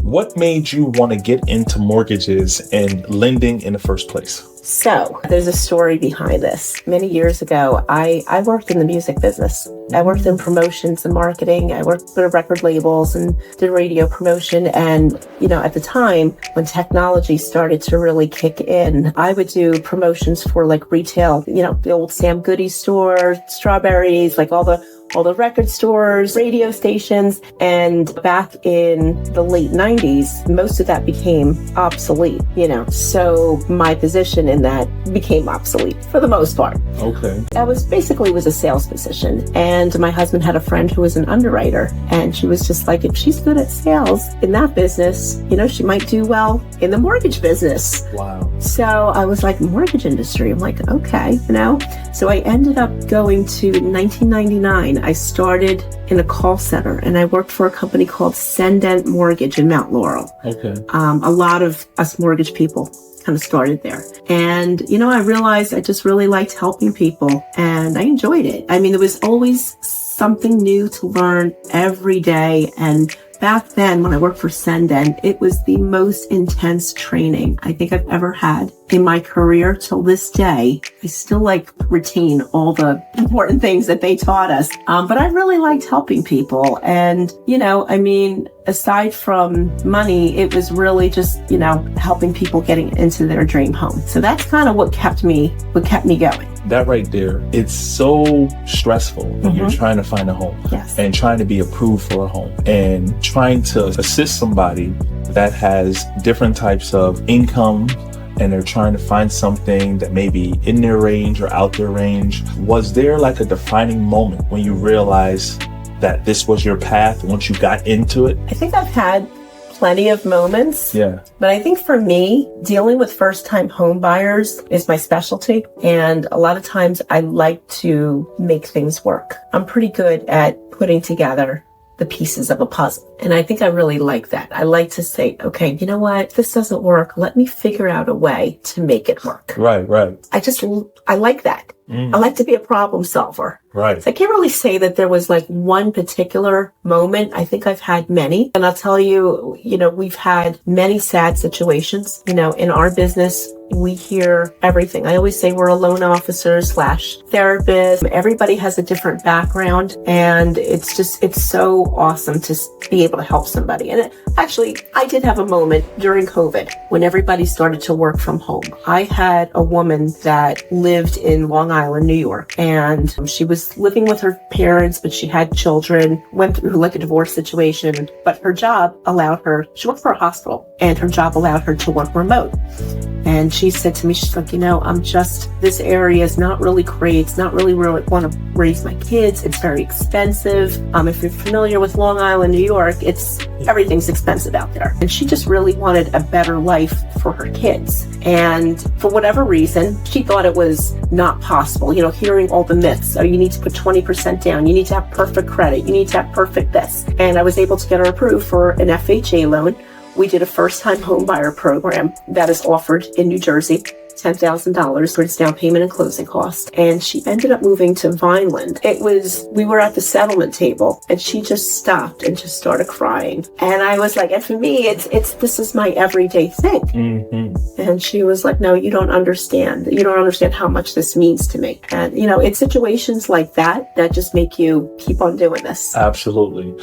What made you want to get into mortgages and lending in the first place? So there's a story behind this. Many years ago, I worked in the music business. I worked in promotions and marketing. I worked for record labels and did radio promotion. And, at the time when technology started to really kick in, I would do promotions for like retail, the old Sam Goody store, Strawberries, like all the record stores, radio stations. And back in the late 90s, most of that became obsolete, so my position in that became obsolete for the most part. Okay. I was a sales position. And my husband had a friend who was an underwriter. And she was just like, if she's good at sales in that business, she might do well in the mortgage business. Wow. So I was like, mortgage industry. I'm like, okay, So I ended up going to 1999. I started in a call center and I worked for a company called Sendent Mortgage in Mount Laurel. Okay. A lot of us mortgage people kind of started there. And, I realized I just really liked helping people and I enjoyed it. I mean, there was always something new to learn every day. And back then when I worked for Sendent, it was the most intense training I think I've ever had in my career. Till this day, I still retain all the important things that they taught us. But I really liked helping people. And, aside from money, it was really just, helping people getting into their dream home. So that's kind of what kept me going. That right there, it's so stressful when you're trying to find a home. Yes. And trying to be approved for a home and trying to assist somebody that has different types of income and they're trying to find something that may be in their range or out their range. Was there a defining moment when you realized that this was your path once you got into it? I think I've had plenty of moments. Yeah. But I think for me, dealing with first-time home buyers is my specialty. And a lot of times I like to make things work. I'm pretty good at putting together the pieces of a puzzle. And I think I really like that. I like to say, okay, you know what? This doesn't work. Let me figure out a way to make it work. Right. I like that. I like to be a problem solver. Right. So I can't really say that there was one particular moment. I think I've had many. And I'll tell you, we've had many sad situations. In our business, we hear everything. I always say we're a loan officer / therapist. Everybody has a different background. And it's so awesome to be able to help somebody. And I did have a moment during COVID when everybody started to work from home. I had a woman that lived in Long Island, New York, and she was living with her parents, but she had children, went through a divorce situation, but her job allowed her, she worked for a hospital, and her job allowed her to work remote. And she said to me, she's like, this area is not really great. It's not really where I want to raise my kids. It's very expensive. If you're familiar with Long Island, New York, everything's expensive out there. And she just really wanted a better life for her kids. And for whatever reason, she thought it was not possible. Hearing all the myths. Oh, you need to put 20% down. You need to have perfect credit. You need to have perfect this. And I was able to get her approved for an FHA loan. We did a first-time home buyer program that is offered in New Jersey, $10,000 for its down payment and closing costs. And she ended up moving to Vineland. We were at the settlement table and she just stopped and just started crying. And I was like, and for me, this is my everyday thing. Mm-hmm. And she was like, no, you don't understand. You don't understand how much this means to me. And, it's situations like that just make you keep on doing this. Absolutely.